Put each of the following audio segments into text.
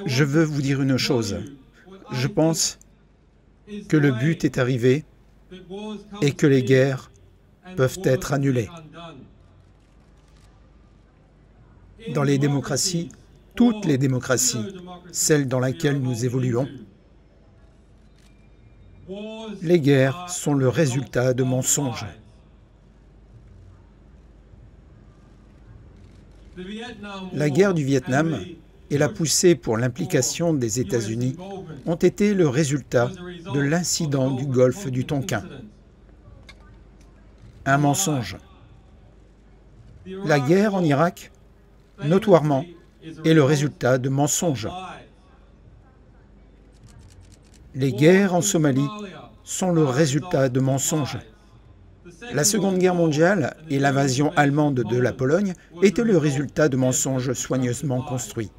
Je veux vous dire une chose. Je pense que le but est arrivé et que les guerres peuvent être annulées. Dans les démocraties, toutes les démocraties, celles dans lesquelles nous évoluons, les guerres sont le résultat de mensonges. La guerre du Vietnam et la poussée pour l'implication des États-Unis ont été le résultat de l'incident du golfe du Tonkin. Un mensonge. La guerre en Irak, notoirement, est le résultat de mensonges. Les guerres en Somalie sont le résultat de mensonges. La Seconde Guerre mondiale et l'invasion allemande de la Pologne étaient le résultat de mensonges soigneusement construits.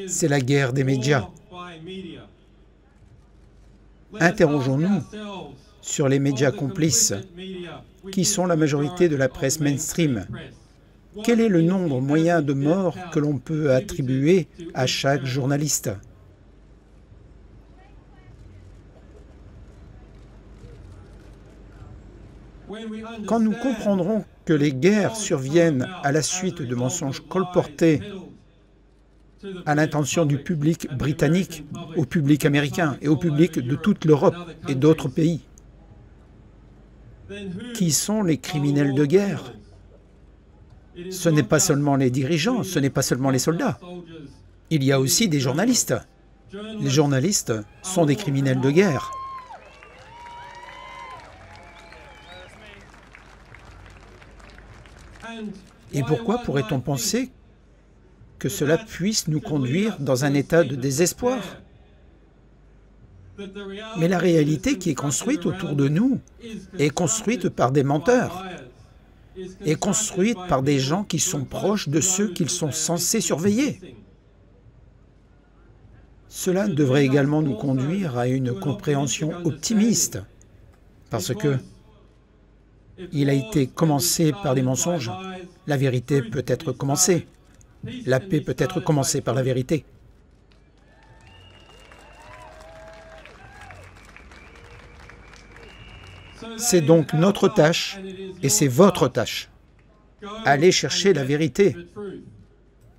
C'est la guerre des médias. Interrogeons-nous sur les médias complices, qui sont la majorité de la presse mainstream. Quel est le nombre moyen de morts que l'on peut attribuer à chaque journaliste ? Quand nous comprendrons que les guerres surviennent à la suite de mensonges colportés à l'intention du public britannique, au public américain et au public de toute l'Europe et d'autres pays, qui sont les criminels de guerre? Ce n'est pas seulement les dirigeants, ce n'est pas seulement les soldats. Il y a aussi des journalistes. Les journalistes sont des criminels de guerre. Et pourquoi pourrait-on penser que cela puisse nous conduire dans un état de désespoir? Mais la réalité qui est construite autour de nous est construite par des menteurs, est construite par des gens qui sont proches de ceux qu'ils sont censés surveiller. Cela devrait également nous conduire à une compréhension optimiste, parce que il a été commencé par des mensonges. La vérité peut être commencée. La paix peut être commencée par la vérité. C'est donc notre tâche et c'est votre tâche. Allez chercher la vérité.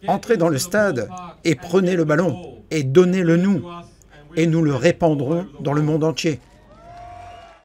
Entrez dans le stade et prenez le ballon et donnez-le nous. Et nous le répandrons dans le monde entier.